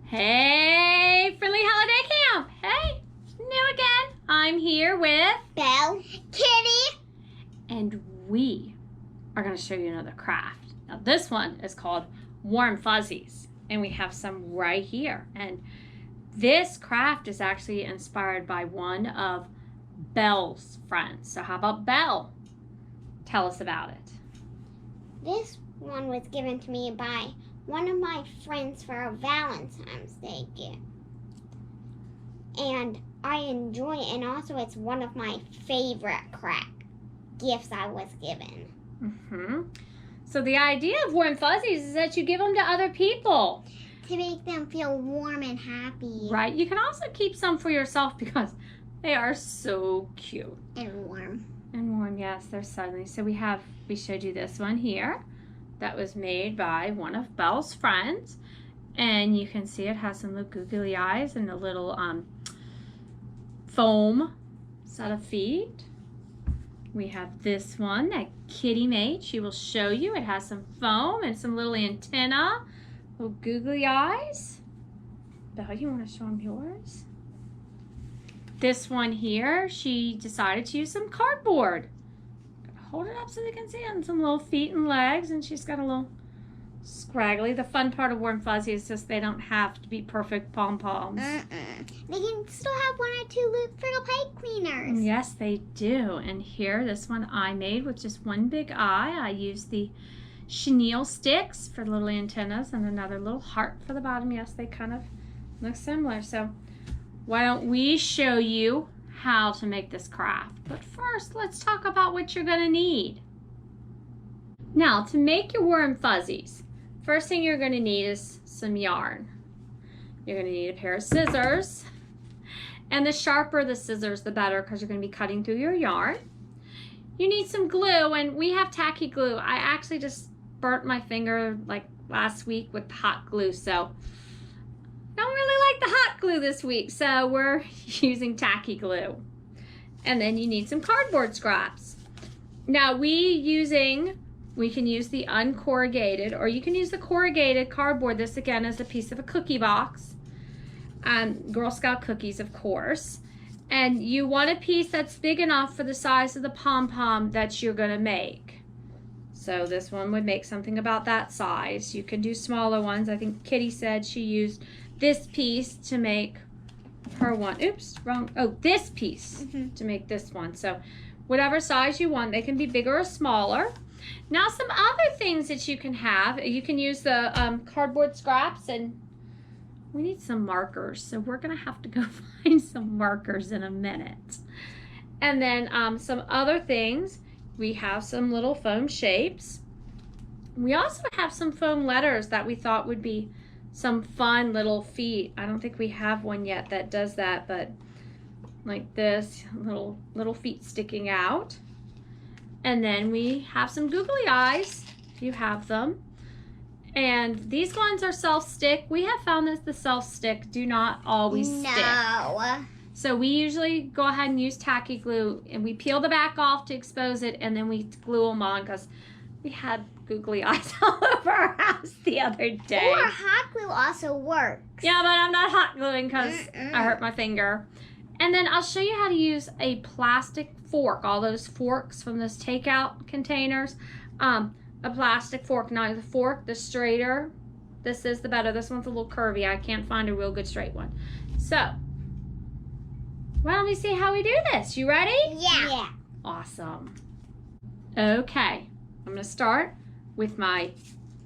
Hey, Friendly Holiday Camp. Hey, new again. I'm here with Belle, Kitty, and we are going to show you another craft. Now this one is called Warm Fuzzies, and we have some right here. And this craft is actually inspired by one of Belle's friends. So how about Belle? Tell us about it. This one was given to me by one of my friends for a Valentine's Day gift. And I enjoy it, and also it's one of my favorite gifts I was given. So the idea of Warm Fuzzies is that you give them to other people. To make them feel warm and happy. Right. You can also keep some for yourself because they are so cute. And warm. And warm, yes, they're so nice. So we showed you this one here that was made by one of Belle's friends. And you can see it has some little googly eyes and a little foam set of feet. We have this one that Kitty made. She will show you. It has some foam and some little antenna, little googly eyes. Belle, you want to show them yours? This one here, she decided to use some cardboard. Hold it up so they can see it, and some little feet and legs, and she's got a little scraggly. The fun part of Warm Fuzzy is just they don't have to be perfect pom-poms. They can still have one or two little pipe cleaners. Yes, they do. And here, this one I made with just one big eye. I used the chenille sticks for little antennas and another little heart for the bottom. Yes, they kind of look similar. So why don't we show you how to make this craft? But first, let's talk about what you're going to need. Now, to make your Warm Fuzzies, first thing you're going to need is some yarn. You're going to need a pair of scissors. And the sharper the scissors, the better, because you're going to be cutting through your yarn. You need some glue, and we have tacky glue. I actually just burnt my finger like last week with hot glue, so don't really like the hot glue this week, so we're using tacky glue. And then you need some cardboard scraps. Now we can use the uncorrugated, or you can use the corrugated cardboard. This again is a piece of a cookie box. Girl Scout cookies, of course. And you want a piece that's big enough for the size of the pom-pom that you're gonna make. So this one would make something about that size. You can do smaller ones. I think Kitty said she used this piece to make her one. Oops, wrong. Oh, this piece to make this one. So whatever size you want, they can be bigger or smaller. Now some other things that you can have, you can use the cardboard scraps, and we need some markers. So we're gonna have to go find some markers in a minute. And then some other things, we have some little foam shapes. We also have some foam letters that we thought would be some fun little feet. I don't think we have one yet that does that, but like this, little feet sticking out. And then we have some googly eyes, if you have them. And these ones are self-stick. We have found that the self-stick do not always stick. So we usually go ahead and use tacky glue, and we peel the back off to expose it, and then we glue them on because we had googly eyes all over our house the other day. Or hot glue also works. Yeah, but I'm not hot gluing because I hurt my finger. And then I'll show you how to use a plastic fork, all those forks from those takeout containers. A plastic fork. Now the fork, the straighter, this is the better. This one's a little curvy. I can't find a real good straight one. So, why don't we see how we do this? You ready? Yeah. Awesome. Okay, I'm gonna start with my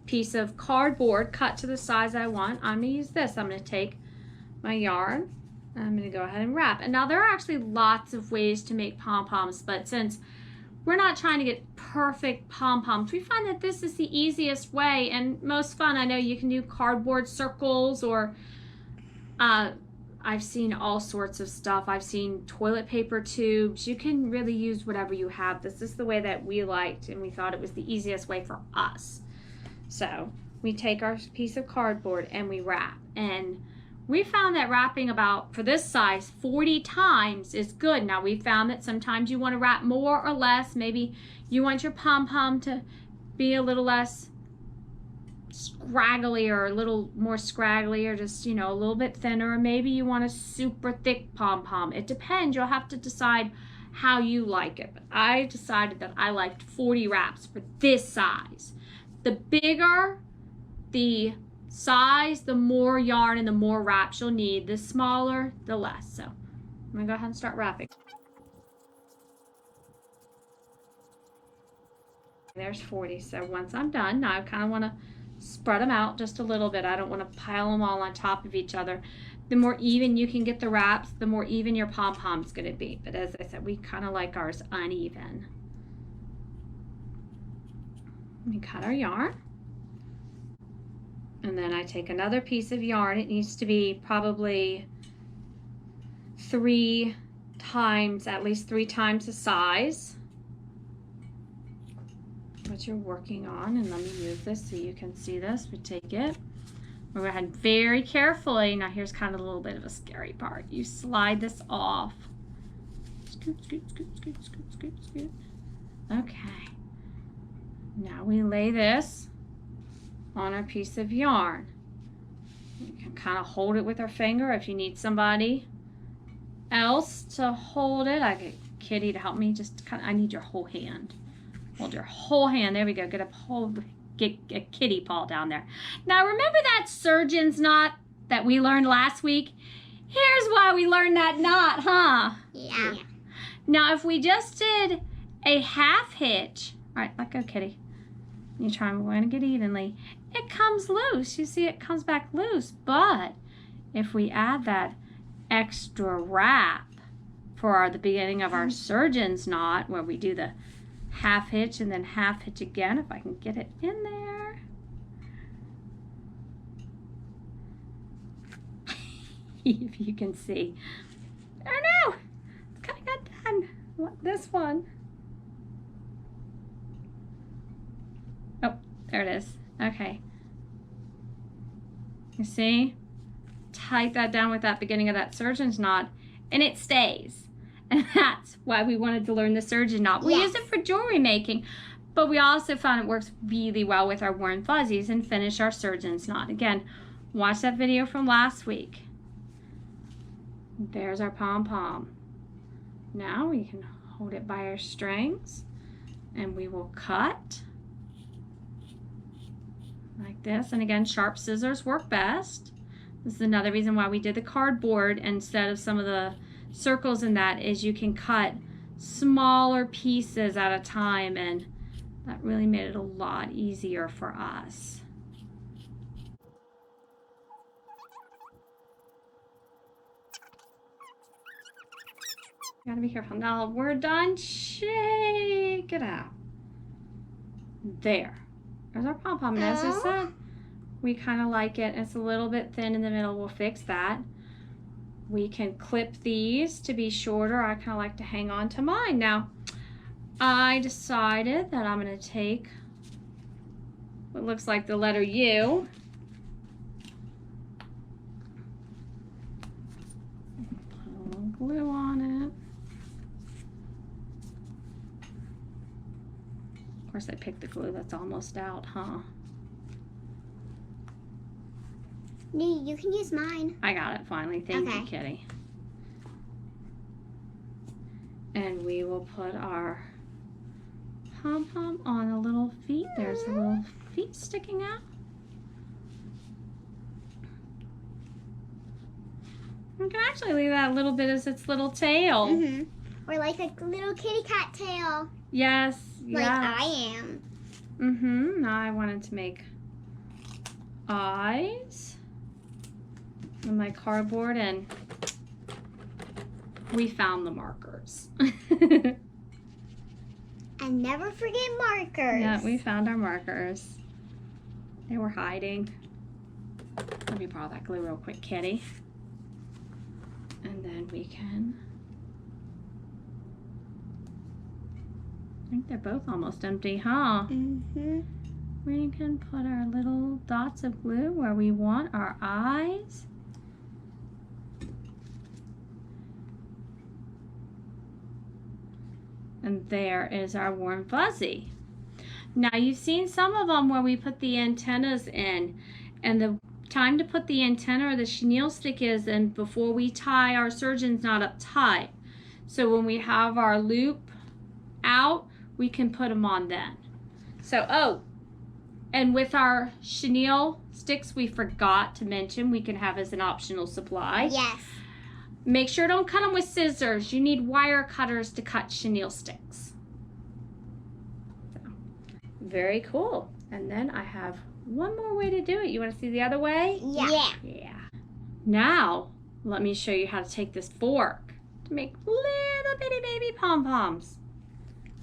piece of cardboard cut to the size I want. I'm gonna use this. I'm gonna take my yarn, and I'm gonna go ahead and wrap. And now there are actually lots of ways to make pom-poms, but since we're not trying to get perfect pom-poms, we find that this is the easiest way and most fun. I know you can do cardboard circles, or I've seen all sorts of stuff. I've seen toilet paper tubes. You can really use whatever you have. This is the way that we liked, and we thought it was the easiest way for us. So we take our piece of cardboard and we wrap. And we found that wrapping about, for this size, 40 times is good. Now we found that sometimes you want to wrap more or less. Maybe you want your pom-pom to be a little less scraggly or a little more scraggly or just, you know, a little bit thinner, or maybe you want a super thick pom-pom. It depends. You'll have to decide how you like it. But I decided that I liked 40 wraps for this size. The bigger the size, the more yarn and the more wraps you'll need. The smaller, the less. So I'm gonna go ahead and start wrapping. There's 40. So once I'm done, now I kind of want to spread them out just a little bit. I don't want to pile them all on top of each other. The more even you can get the wraps, the more even your pom-pom's going to be. But as I said, we kind of like ours uneven. We cut our yarn. And then I take another piece of yarn. It needs to be probably 3 times, at least 3 times the size what you're working on. And let me move this so you can see this. We take it. We're going to go ahead very carefully. Now here's kind of a little bit of a scary part. You slide this off. Scoot, scoot, scoot, scoot, scoot, scoot, scoot. Okay. Now we lay this on our piece of yarn. You can kind of hold it with our finger if you need somebody else to hold it. I get Kitty to help me. Just kind of, I need your whole hand. Hold your whole hand. There we go. Get a kitty paw down there. Now remember that surgeon's knot that we learned last week? Here's why we learned that knot, huh? Yeah. Now if we just did a half hitch, all right, let go, Kitty. You try and we're going to get evenly. It comes loose. You see it comes back loose. But if we add that extra wrap for the beginning of our surgeon's knot, where we do the half hitch and then half hitch again, if I can get it in there. If you can see. Oh no! It's kind of got done. This one. Oh, there it is. Okay. You see? Tight that down with that beginning of that surgeon's knot, and it stays. And that's why we wanted to learn the surgeon knot. We use it for jewelry making, but we also found it works really well with our Warm Fuzzies and finish our surgeon's knot. Again, watch that video from last week. There's our pom-pom. Now we can hold it by our strings, and we will cut like this. And again, sharp scissors work best. This is another reason why we did the cardboard instead of some of the circles in that, is you can cut smaller pieces at a time, and that really made it a lot easier for us. You gotta be careful. Now we're done. Shake it out. There's our pom-pom. And as I said, we kind of like it. It's a little bit thin in the middle. We'll fix that. We can clip these to be shorter. I kind of like to hang on to mine. Now, I decided that I'm going to take what looks like the letter U. Put a little glue on it. Of course, I picked the glue that's almost out, huh? You can use mine. I got it finally. Thank you, Kitty. And we will put our pom-pom on the little feet. There's the little feet sticking out. We can actually leave that a little bit as its little tail. Or like a little kitty cat tail. Yes. Like I am. Now I wanted to make eyes on my cardboard, and we found the markers. And never forget markers. Yeah, we found our markers. They were hiding. Let me borrow that glue real quick, Kitty. And then we can, I think they're both almost empty, huh? We can put our little dots of glue where we want our eyes. And there is our warm fuzzy. Now you've seen some of them where we put the antennas in, and the time to put the antenna or the chenille stick is in before we tie our surgeon's knot up tight. So when we have our loop out, we can put them on then. So, oh, and with our chenille sticks, we forgot to mention we can have as an optional supply. Yes. Make sure don't cut them with scissors. You need wire cutters to cut chenille sticks. So, very cool. And then I have one more way to do it. You want to see the other way? Yeah. Yeah. Now, let me show you how to take this fork to make little bitty baby pom-poms.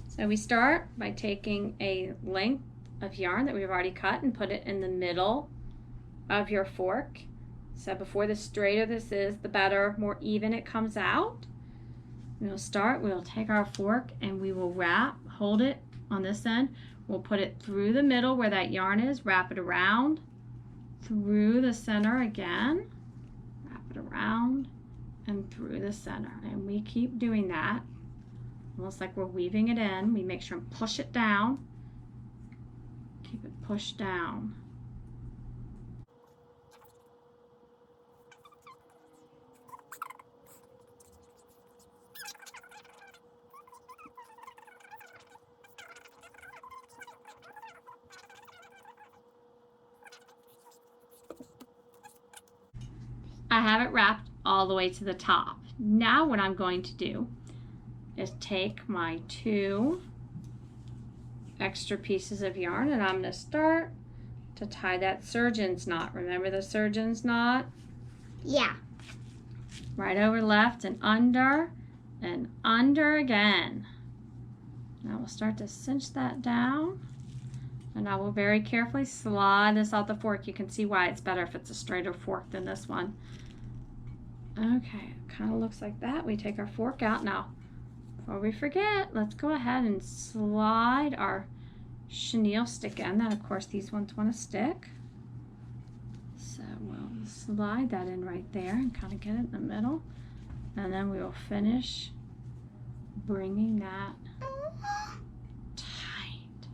So we start by taking a length of yarn that we've already cut and put it in the middle of your fork. So before the straighter this is, the better, more even it comes out. We'll take our fork and we will hold it on this end. We'll put it through the middle where that yarn is, wrap it around, through the center again, wrap it around and through the center. And we keep doing that, almost like we're weaving it in. We make sure and push it down. Keep it pushed down. I have it wrapped all the way to the top. Now what I'm going to do is take my 2 extra pieces of yarn and I'm going to start to tie that surgeon's knot. Remember the surgeon's knot? Yeah. Right over left and under again. Now we'll start to cinch that down. And I will very carefully slide this out the fork. You can see why it's better if it's a straighter fork than this one. Okay, it kind of looks like that. We take our fork out now. Before we forget, let's go ahead and slide our chenille stick in. Then, of course, these ones want to stick. So we'll slide that in right there and kind of get it in the middle. And then we will finish bringing that tight.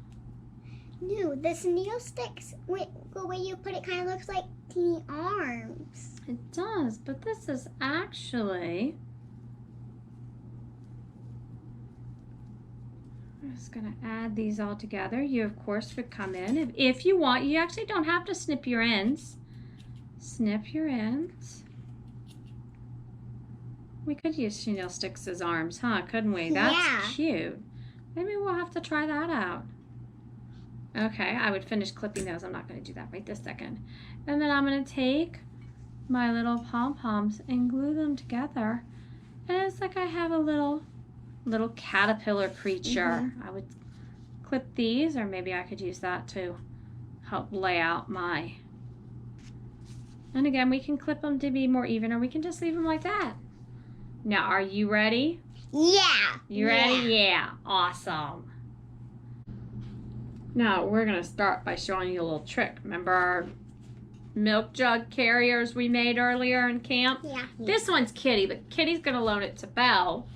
No, the chenille sticks, the way you put it, kind of looks like teeny arms. It does, but this is actually... I'm just going to add these all together. You, of course, would come in. If you want, you actually don't have to snip your ends. Snip your ends. We could use chenille sticks as arms, huh? Couldn't we? That's cute. Maybe we'll have to try that out. Okay, I would finish clipping those. I'm not going to do that right this second. And then I'm going to take my little pom-poms and glue them together. And it's like I have a little caterpillar creature. I would clip these, or maybe I could use that to help lay out my... And again, we can clip them to be more even, or we can just leave them like that. Now, are you ready? Yeah. You ready? Yeah. Awesome. Now, we're going to start by showing you a little trick. Remember our milk jug carriers we made earlier in camp? Yeah. This one's Kitty, but Kitty's going to loan it to Belle.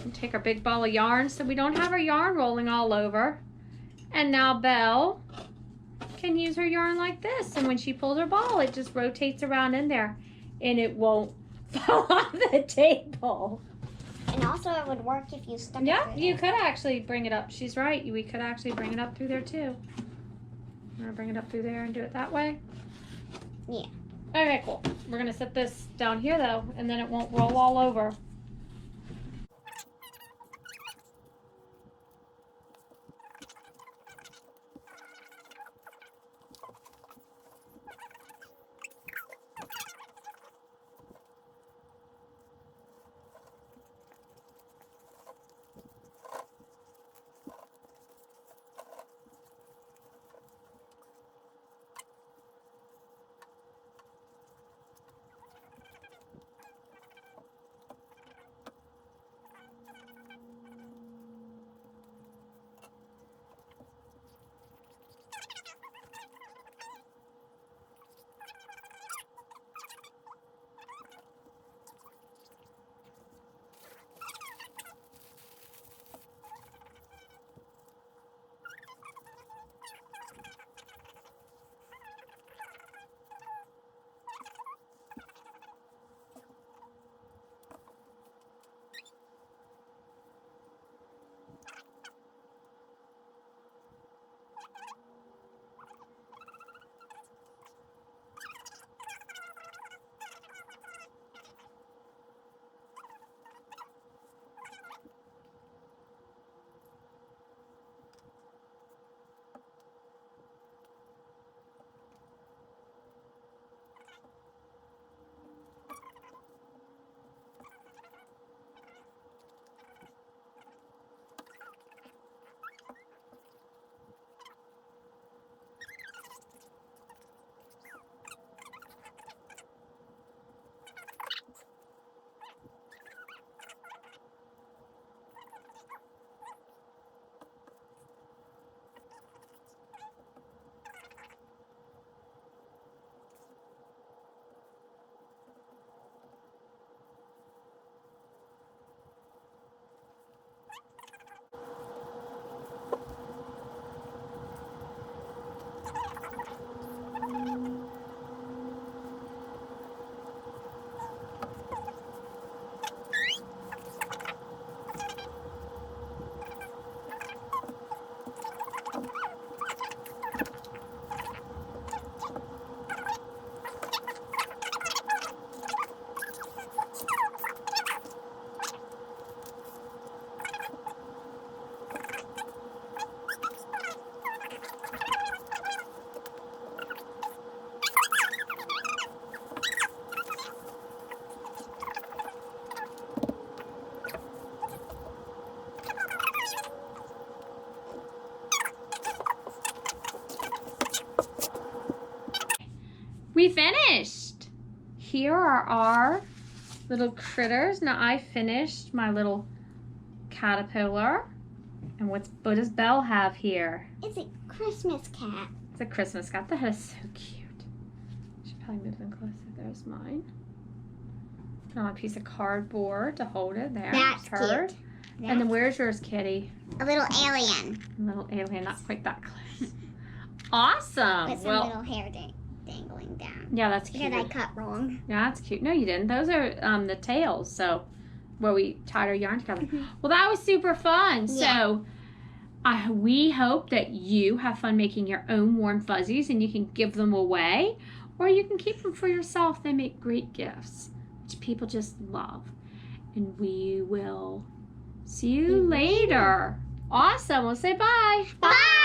And take our big ball of yarn so we don't have our yarn rolling all over. And now Belle can use her yarn like this. And when she pulls her ball, it just rotates around in there. And it won't fall off the table. And also it would work if you stuck it through You there. could actually bring it up. She's right. We could actually bring it up through there too. You want to bring it up through there and do it that way? Yeah. Okay, cool. We're going to set this down here though, and then it won't roll all over. We finished. Here are our little critters. Now I finished my little caterpillar. And what does Belle have here? It's a Christmas cat. It's a Christmas cat. That is so cute. Should probably move them closer. There's mine. Put on a piece of cardboard to hold it. There. That's hers. cute. And then where's yours, Kitty? A little alien. A little alien, not quite that close. Awesome. With some little hair dangling down. Yeah, that's cute. Because I cut wrong. Yeah, that's cute. No, you didn't. Those are the tails. So, where we tied our yarn together. Well, that was super fun. Yeah. So, we hope that you have fun making your own warm fuzzies, and you can give them away, or you can keep them for yourself. They make great gifts, which people just love. And we will see you later. Awesome. We'll say bye. Bye.